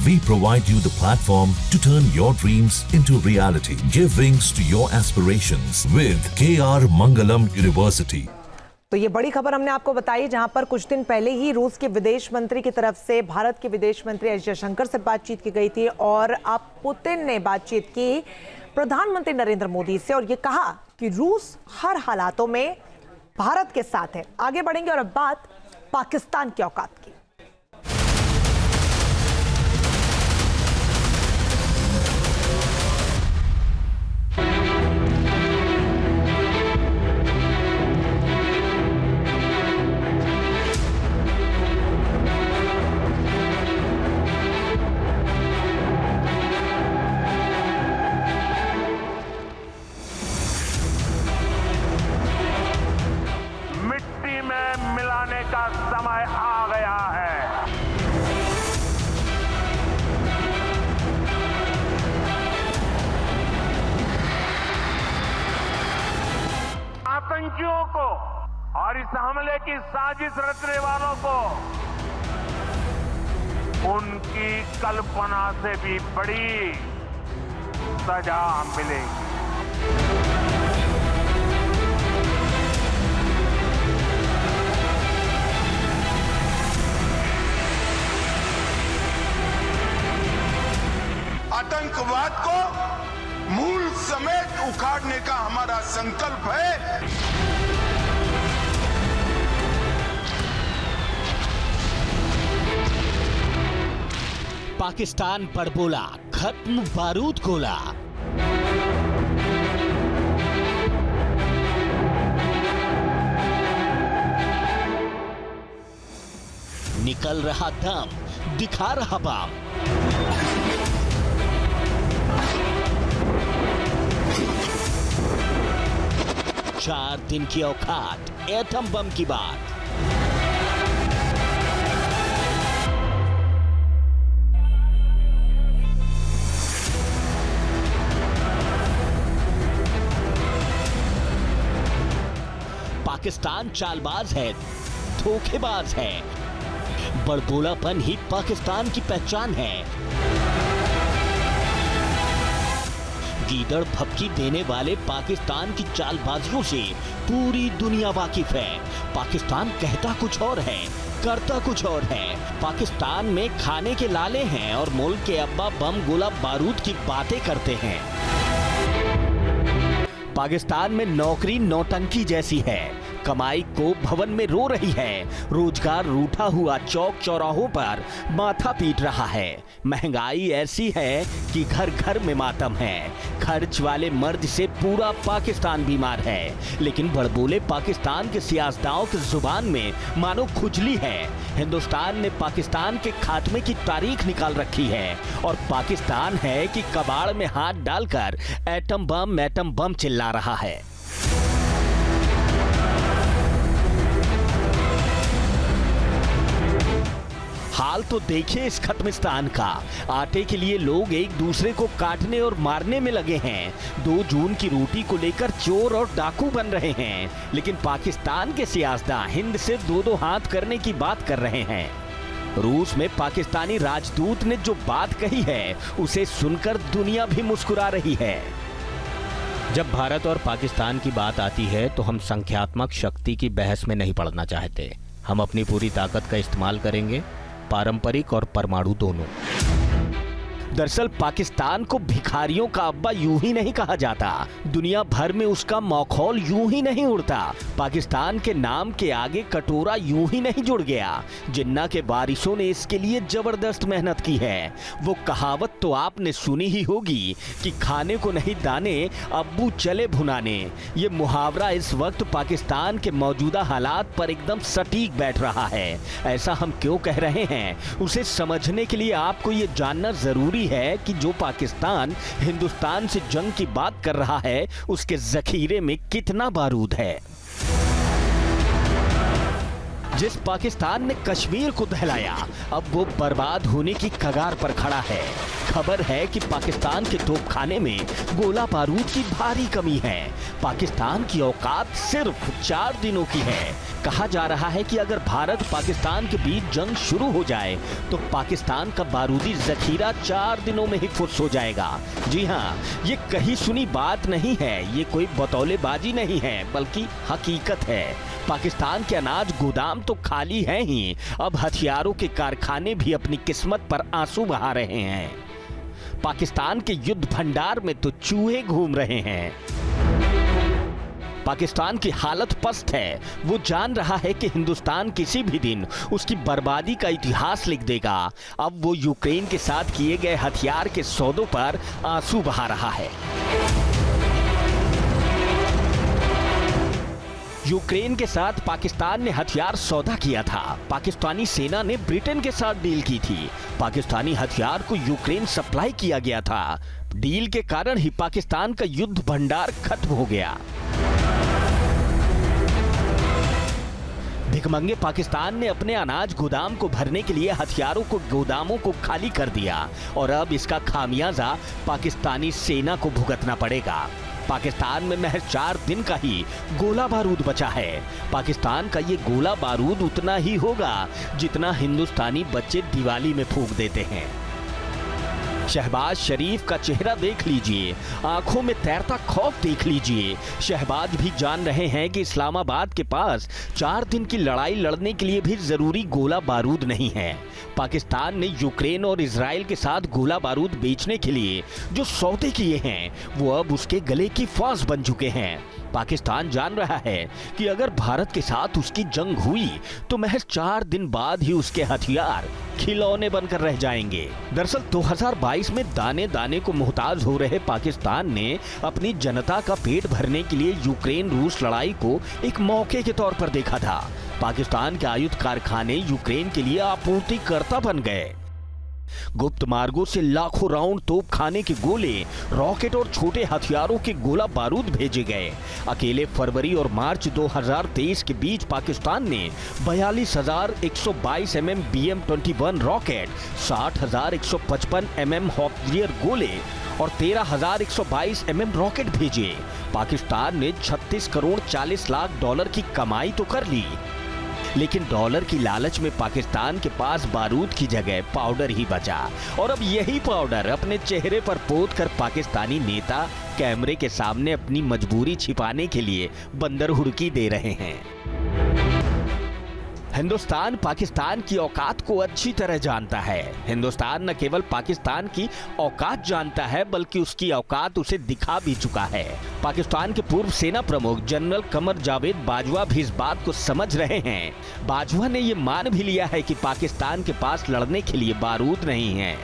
We provide you the platform to turn your dreams into reality. Give wings to your aspirations with KR Mangalam University. तो ये बड़ी खबर हमने आपको बताई, जहां पर कुछ दिन पहले ही रूस के विदेश मंत्री की तरफ से भारत के विदेश मंत्री एस जयशंकर से बातचीत की गई थी और अब पुतिन ने बातचीत की प्रधानमंत्री नरेंद्र मोदी से और ये कहा कि रूस हर हालातों में भारत के साथ है। आगे बढ़ेंगे और अब बात पाकिस्तान की औकात की। का समय आ गया है। आतंकियों को और इस हमले की साजिश रचने वालों को उनकी कल्पना से भी बड़ी सजा मिलेगी। आतंकवाद को मूल समेत उखाड़ने का हमारा संकल्प है। पाकिस्तान बड़बोला, खत्म बारूद गोला। निकल रहा दम, दिखा रहा बम। 4 दिन की औकात, एटम बम की बात। पाकिस्तान चालबाज है, धोखेबाज है। बड़बोलापन ही पाकिस्तान की पहचान है। गीदड़ भपकी देने वाले पाकिस्तान की चालबाजियों से पूरी दुनिया वाकिफ है। पाकिस्तान कहता कुछ और है, करता कुछ और है। पाकिस्तान में खाने के लाले हैं और मुल्क के अब्बा बम गोला बारूद की बातें करते हैं। पाकिस्तान में नौकरी नौटंकी जैसी है। कमाई को भवन में रो रही है। रोजगार रूठा हुआ चौक चौराहों पर माथा पीट रहा है। महंगाई ऐसी है कि घर घर में मातम है। खर्च वाले मर्द से पूरा पाकिस्तान बीमार है। लेकिन बड़बोले पाकिस्तान के सियासतदानों की जुबान में मानो खुजली है। हिंदुस्तान ने पाकिस्तान के खात्मे की तारीख निकाल रखी है और पाकिस्तान है कि कबाड़ में हाथ डालकर एटम बम चिल्ला रहा है। हाल तो देखिए इस खत्मिस्तान का। आटे के लिए लोग एक दूसरे को काटने और मारने में लगे हैं। 2 जून की रोटी को लेकर चोर और डाकू बन रहे हैं। लेकिन पाकिस्तान के सियासतदान हिंद से 2-2 हाथ करने की बात कर रहे हैं। रूस में पाकिस्तानी राजदूत ने जो बात कही है उसे सुनकर दुनिया भी मुस्कुरा रही है। जब भारत और पाकिस्तान की बात आती है तो हम संख्यात्मक शक्ति की बहस में नहीं पड़ना चाहते। हम अपनी पूरी ताकत का इस्तेमाल करेंगे, पारंपरिक और परमाणु दोनों। दरअसल पाकिस्तान को भिखारियों का अब्बा यूं ही नहीं कहा जाता। दुनिया भर में उसका मौखौल यूं ही नहीं उड़ता। पाकिस्तान के नाम के आगे कटोरा यूं ही नहीं जुड़ गया। जिन्ना के वारिसों ने इसके लिए जबरदस्त मेहनत की है। वो कहावत तो आपने सुनी ही होगी कि खाने को नहीं दाने, अब्बू चले भुनाने। ये मुहावरा इस वक्त पाकिस्तान के मौजूदा हालात पर एकदम सटीक बैठ रहा है। ऐसा हम क्यों कह रहे हैं, उसे समझने के लिए आपको ये जानना जरूरी है कि जो पाकिस्तान हिंदुस्तान से जंग की बात कर रहा है उसके जखीरे में कितना बारूद है। जिस पाकिस्तान ने कश्मीर को दहलाया, अब वो बर्बाद होने की कगार पर खड़ा है। खबर है कि पाकिस्तान के तोपखाने में गोला बारूद की भारी कमी है। पाकिस्तान की औकात सिर्फ 4 दिनों की है। कहा जा रहा है कि अगर भारत पाकिस्तान के बीच जंग शुरू हो जाए तो पाकिस्तान का बारूदी जखीरा 4 दिनों में ही फुस हो जाएगा। जी हाँ, ये कहीं सुनी बात नहीं है, ये कोई बतौलेबाजी नहीं है, बल्कि हकीकत है। पाकिस्तान के अनाज गोदाम तो खाली हैं ही, अब हथियारों के कारखाने भी अपनी किस्मत पर आंसू बहा रहे हैं। पाकिस्तान के युद्ध भंडार में तो चूहे घूम रहे हैं। पाकिस्तान की हालत पस्त है। वो जान रहा है कि हिंदुस्तान किसी भी दिन उसकी बर्बादी का इतिहास लिख देगा। अब वो यूक्रेन के साथ किए गए हथियार के सौदों पर आंसू बहा रहा है। यूक्रेन के साथ पाकिस्तान ने हथियार सौदा किया था। पाकिस्तानी सेना ने ब्रिटेन के साथ डील की थी। पाकिस्तानी हथियार को यूक्रेन सप्लाई किया गया था। डील के कारण ही पाकिस्तान का युद्ध भंडार खत्म हो गया। भिखमंगे पाकिस्तान ने अपने अनाज गोदाम को भरने के लिए हथियारों को गोदामों को खाली कर दिया और अब इसका खामियाजा पाकिस्तानी सेना को भुगतना पड़ेगा। पाकिस्तान में महज 4 दिन का ही गोला बारूद बचा है। पाकिस्तान का ये गोला बारूद उतना ही होगा जितना हिंदुस्तानी बच्चे दिवाली में फूंक देते हैं। शहबाज शरीफ का चेहरा देख लीजिए, आंखों में तैरता खौफ देख लीजिए। शहबाज भी जान रहे हैं कि इस्लामाबाद के पास 4 दिन की लड़ाई लड़ने के लिए भी जरूरी गोला बारूद नहीं है। पाकिस्तान ने यूक्रेन और इजराइल के साथ गोला बारूद बेचने के लिए जो सौदे किए हैं वो अब उसके गले की फांस बन चुके हैं। पाकिस्तान जान रहा है कि अगर भारत के साथ उसकी जंग हुई तो महज 4 दिन बाद ही उसके हथियार खिलौने बनकर रह जाएंगे। दरअसल 2022 में दाने दाने को मोहताज हो रहे पाकिस्तान ने अपनी जनता का पेट भरने के लिए यूक्रेन रूस लड़ाई को एक मौके के तौर पर देखा था। पाकिस्तान के आयुध कारखाने यूक्रेन के लिए आपूर्तिकर्ता बन गए। गुप्त मार्गों से लाखों राउंड तोपखाने के गोले, रॉकेट और छोटे हथियारों के गोला बारूद भेजे गए। अकेले फरवरी और मार्च 2023 के बीच पाकिस्तान ने 42,122 mm BM-21 रॉकेट, 60,155 mm हॉकवियर गोले और 13,122 mm रॉकेट भेजे। पाकिस्तान ने 36 करोड़ 40 लाख डॉलर की कमाई तो कर ली, लेकिन डॉलर की लालच में पाकिस्तान के पास बारूद की जगह पाउडर ही बचा और अब यही पाउडर अपने चेहरे पर पोत कर पाकिस्तानी नेता कैमरे के सामने अपनी मजबूरी छिपाने के लिए बंदर हुड़की दे रहे हैं। हिंदुस्तान पाकिस्तान की औकात को अच्छी तरह जानता है। हिंदुस्तान न केवल पाकिस्तान की औकात जानता है बल्कि उसकी औकात उसे दिखा भी चुका है। पाकिस्तान के पूर्व सेना प्रमुख जनरल कमर जावेद बाजवा भी इस बात को समझ रहे हैं। बाजवा ने ये मान भी लिया है कि पाकिस्तान के पास लड़ने के लिए बारूद नहीं है।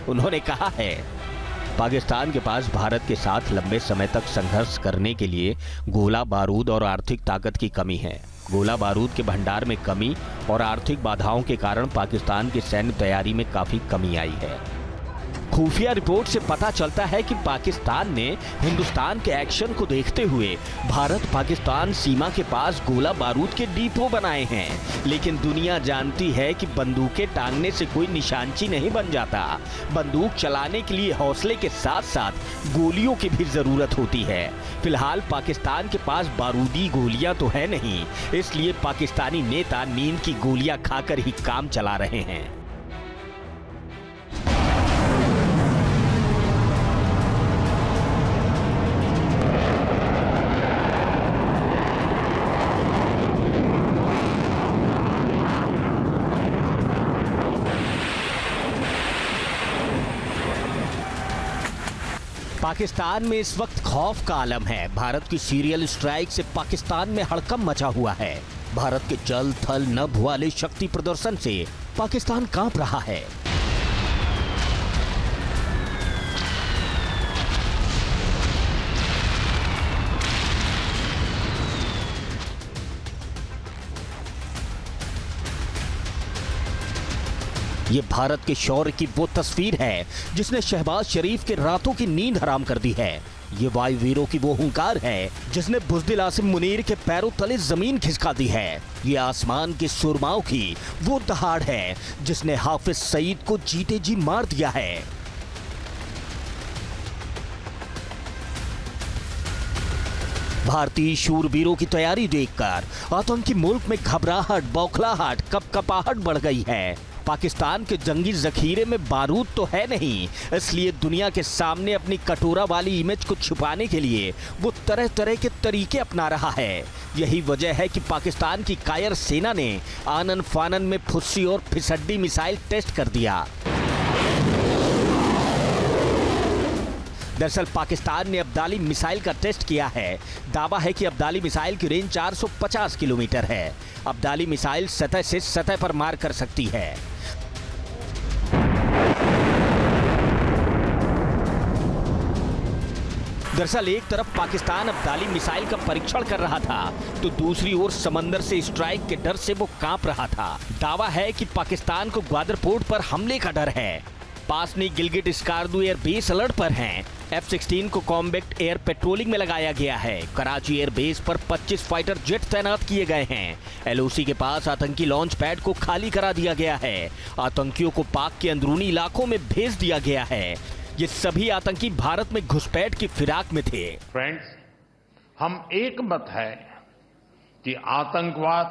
उन्होंने कहा है, पाकिस्तान के पास भारत के साथ लंबे समय तक संघर्ष करने के लिए गोला बारूद और आर्थिक ताकत की कमी है। गोला बारूद के भंडार में कमी और आर्थिक बाधाओं के कारण पाकिस्तान की सैन्य तैयारी में काफी कमी आई है। खुफिया रिपोर्ट से पता चलता है कि पाकिस्तान ने हिंदुस्तान के एक्शन को देखते हुए भारत पाकिस्तान सीमा के पास गोला बारूद के डिपो बनाए हैं। लेकिन दुनिया जानती है कि बंदूकें टांगने से कोई निशानची नहीं बन जाता। बंदूक चलाने के लिए हौसले के साथ साथ गोलियों की भी जरूरत होती है। फिलहाल पाकिस्तान के पास बारूदी गोलियां तो है नहीं, इसलिए पाकिस्तानी नेता नींद की गोलियां खाकर ही काम चला रहे हैं। पाकिस्तान में इस वक्त खौफ का आलम है। भारत की सीरियल स्ट्राइक से पाकिस्तान में हड़कंप मचा हुआ है। भारत के जल थल नभ वाले शक्ति प्रदर्शन से पाकिस्तान कांप रहा है। ये भारत के शौर्य की वो तस्वीर है जिसने शहबाज शरीफ के रातों की नींद हराम कर दी है। ये वायु वीरों की वो हुंकार है जिसने बुज़दिल आसिम मुनीर के पैरों तले जमीन खिसका दी है। ये आसमान के सुरमाओं की वो दहाड़ है जिसने हाफिज सईद को जीते जी मार दिया है। भारतीय शूरवीरों की तैयारी देखकर आतंकी मुल्क में घबराहट, बौखलाहट, कपकपाहट बढ़ गई है। पाकिस्तान के जंगी जखीरे में बारूद तो है नहीं, इसलिए दुनिया के सामने अपनी कटोरा वाली इमेज को छुपाने के लिए वो तरह तरह के तरीके अपना रहा है। यही वजह है कि पाकिस्तान की कायर सेना ने आनन फानन में फुस्सी और फिसड्डी मिसाइल टेस्ट कर दिया। दरअसल पाकिस्तान ने अब्दाली मिसाइल का टेस्ट किया है। दावा है कि अब्दाली मिसाइल की रेंज 450 किलोमीटर है। अब्दाली मिसाइल सतह से सतह पर मार कर सकती है। दरअसल एक तरफ पाकिस्तान अब्दाली मिसाइल का परीक्षण कर रहा था, तो दूसरी ओर समंदर से स्ट्राइक के डर से वो कांप रहा था। दावा है कि पाकिस्तान को ग्वादर पोर्ट पर हमले का डर है। Pasni Gilgit Skardu air base alert पर हैं। F-16 को कॉम्बैक्ट एयर पेट्रोलिंग में लगाया गया है। कराची एयर बेस पर 25 फाइटर जेट तैनात किए गए हैं। LOC के पास आतंकी लॉन्च पैड को खाली करा दिया गया है। आतंकियों को पाक के अंदरूनी इलाकों में भेज दिया गया है। ये सभी आतंकी भारत में घुसपैठ की फिराक में थे। फ्रेंड्स, हम एक मत है कि आतंकवाद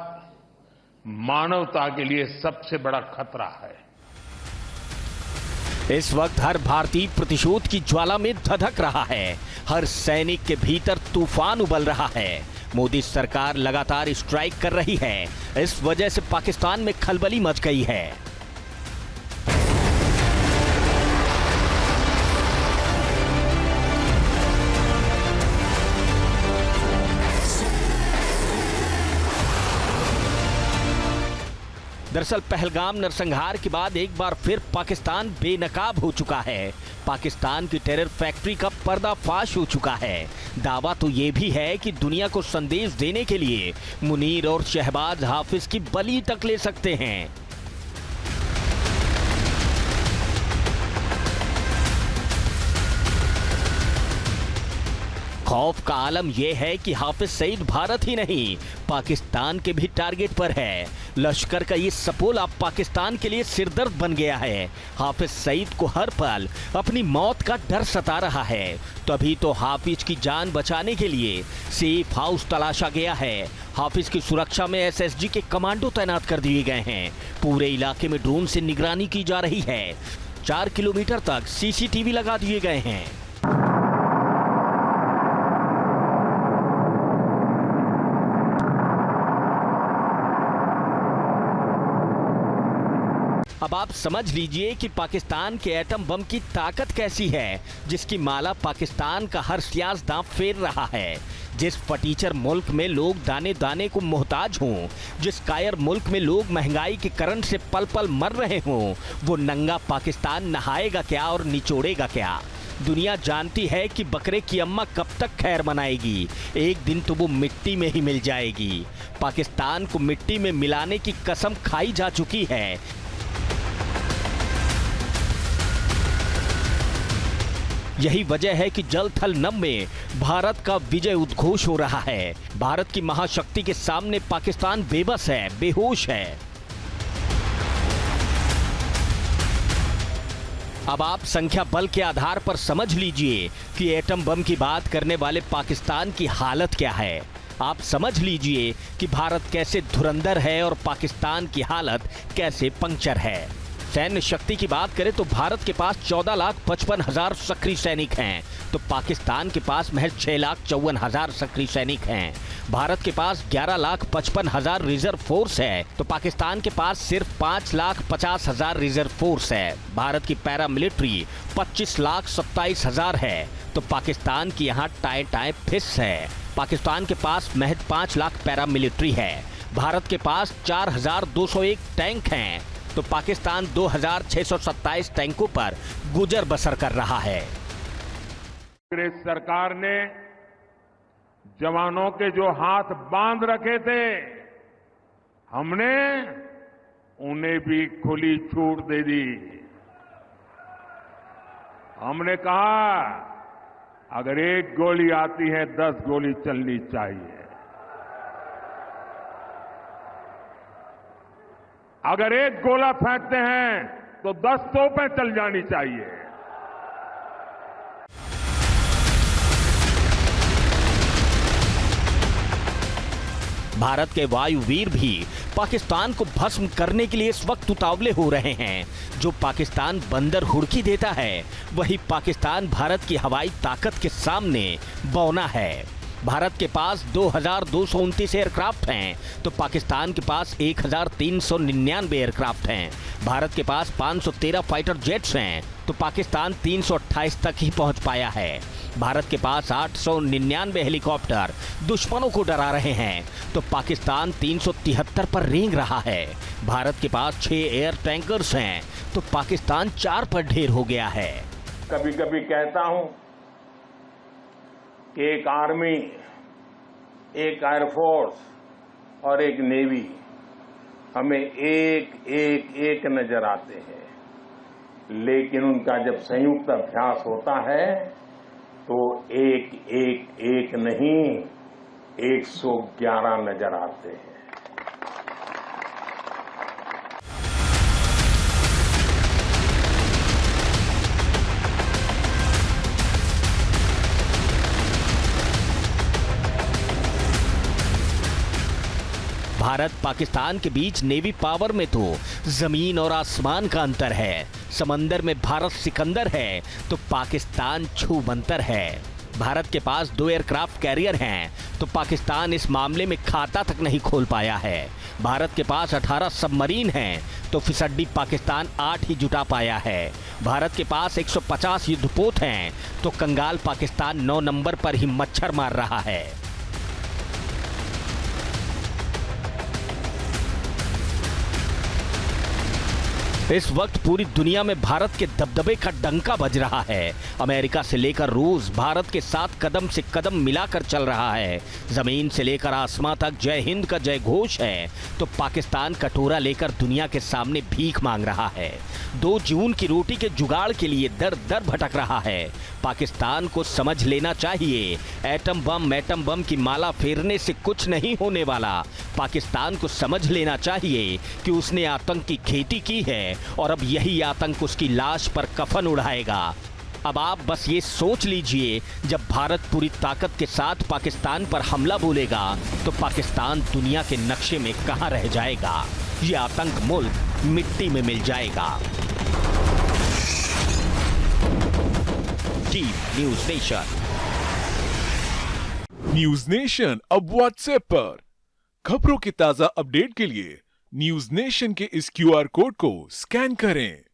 मानवता के लिए सबसे बड़ा खतरा है। इस वक्त हर भारतीय प्रतिशोध की ज्वाला में धधक रहा है। हर सैनिक के भीतर तूफान उबल रहा है। मोदी सरकार लगातार स्ट्राइक कर रही है। इस वजह से पाकिस्तान में खलबली मच गई है। दरअसल पहलगाम नरसंहार के बाद एक बार फिर पाकिस्तान बेनकाब हो चुका है। पाकिस्तान की टेरर फैक्ट्री का पर्दाफाश हो चुका है। दावा तो ये भी है कि दुनिया को संदेश देने के लिए मुनीर और शहबाज हाफिज की बलि तक ले सकते हैं। खौफ का आलम यह है कि हाफिज सईद भारत ही नहीं, पाकिस्तान के भी टारगेट पर है। लश्कर का ये सपोला पाकिस्तान के लिए सिरदर्द बन गया है। हाफिज सईद को हर पल अपनी मौत का डर सता रहा है। तभी तो हाफिज की जान बचाने के लिए सेफ हाउस तलाशा गया है। हाफिज की सुरक्षा में SSG के कमांडो तैनात कर दिए गए हैं। पूरे इलाके में ड्रोन से निगरानी की जा रही है। 4 किलोमीटर तक CCTV लगा दिए गए हैं। अब आप समझ लीजिए कि पाकिस्तान के एटम बम की ताकत कैसी है, जिसकी माला पाकिस्तान का हर सियासतदान फेर रहा है। जिस फटीचर मुल्क में लोग दाने दाने को मोहताज हों, जिस कायर मुल्क में लोग महंगाई के करंट से पल पल मर रहे हों, वो नंगा पाकिस्तान नहाएगा क्या और निचोड़ेगा क्या? दुनिया जानती है कि बकरे की अम्मा कब तक खैर मनाएगी। एक दिन तो वो मिट्टी में ही मिल जाएगी। पाकिस्तान को मिट्टी में मिलाने की कसम खाई जा चुकी है। यही वजह है कि जल थल नभ में भारत का विजय उद्घोष हो रहा है। भारत की महाशक्ति के सामने पाकिस्तान बेबस है, बेहोश है। अब आप संख्या बल के आधार पर समझ लीजिए कि एटम बम की बात करने वाले पाकिस्तान की हालत क्या है। आप समझ लीजिए कि भारत कैसे धुरंधर है और पाकिस्तान की हालत कैसे पंक्चर है। सैन्य शक्ति की बात करें तो भारत के पास 14,55,000 सक्रिय सैनिक हैं, तो पाकिस्तान के पास महज 6,54,000 सक्रिय सैनिक हैं। भारत के पास 11,55,000 रिजर्व फोर्स है, तो पाकिस्तान के पास सिर्फ 5,50,000 रिजर्व फोर्स है। भारत की पैरा मिलिट्री 25,27,000 है, तो पाकिस्तान की यहाँ टाए टाए फिस है। पाकिस्तान के पास महज 5 लाख पैरा मिलिट्री है। भारत के पास 4,201 टैंक हैं, तो पाकिस्तान 2,627 टैंकों पर गुजर बसर कर रहा है। कांग्रेस सरकार ने जवानों के जो हाथ बांध रखे थे, हमने उन्हें भी खुली छूट दे दी। हमने कहा अगर एक गोली आती है 10 गोली चलनी चाहिए। अगर एक गोला फेंकते हैं तो 10 तोपें चल जानी चाहिए। भारत के वायुवीर भी पाकिस्तान को भस्म करने के लिए इस वक्त उतावले हो रहे हैं। जो पाकिस्तान बंदर हुड़की देता है, वही पाकिस्तान भारत की हवाई ताकत के सामने बौना है। भारत के पास 2229 एयरक्राफ्ट हैं, तो पाकिस्तान के पास 1399 एयरक्राफ्ट हैं। भारत के पास 513 फाइटर जेट्स हैं, तो पाकिस्तान 328 तक ही पहुंच पाया है। भारत के पास 899 हेलीकॉप्टर दुश्मनों को डरा रहे हैं, तो पाकिस्तान 373 पर रेंग रहा है। भारत के पास 6 एयर टैंकर्स हैं, तो पाकिस्तान 4 पर ढेर हो गया है। कभी कभी कहता हूं कि एक आर्मी, एक एयरफोर्स और एक नेवी हमें एक नजर आते हैं, लेकिन उनका जब संयुक्त अभ्यास होता है तो एक नहीं 111 नजर आते हैं। भारत पाकिस्तान के बीच नेवी पावर में तो जमीन और आसमान का अंतर है। समंदर में भारत सिकंदर है, तो पाकिस्तान छूमंतर है। भारत के पास 2 एयरक्राफ्ट कैरियर हैं, तो पाकिस्तान इस मामले में खाता तक नहीं खोल पाया है। भारत के पास 18 सबमरीन हैं, तो फिसड्डी पाकिस्तान 8 ही जुटा पाया है। भारत के पास 150 युद्धपोत हैं, तो कंगाल पाकिस्तान 9 नंबर पर ही मच्छर मार रहा है। इस वक्त पूरी दुनिया में भारत के दबदबे का डंका बज रहा है। अमेरिका से लेकर रूस भारत के साथ कदम से कदम मिलाकर चल रहा है। जमीन से लेकर आसमां तक जय हिंद का जय घोष है, तो पाकिस्तान कटोरा लेकर दुनिया के सामने भीख मांग रहा है। 2 जून की रोटी के जुगाड़ के लिए दर दर भटक रहा है। पाकिस्तान को समझ लेना चाहिए, एटम बम की माला फेरने से कुछ नहीं होने वाला। पाकिस्तान को समझ लेना चाहिए कि उसने आतंक की खेती की है, और अब यही आतंक उसकी लाश पर कफन उड़ाएगा। अब आप बस ये सोच लीजिए, जब भारत पूरी ताकत के साथ पाकिस्तान पर हमला बोलेगा, तो पाकिस्तान दुनिया के नक्शे में कहां रह जाएगा। ये आतंक मुल्क मिट्टी में मिल जाएगा। Deep news nation. News nation अब व्हाट्सएप पर खबरों के ताजा अपडेट के लिए न्यूज नेशन के इस QR कोड को स्कैन करें।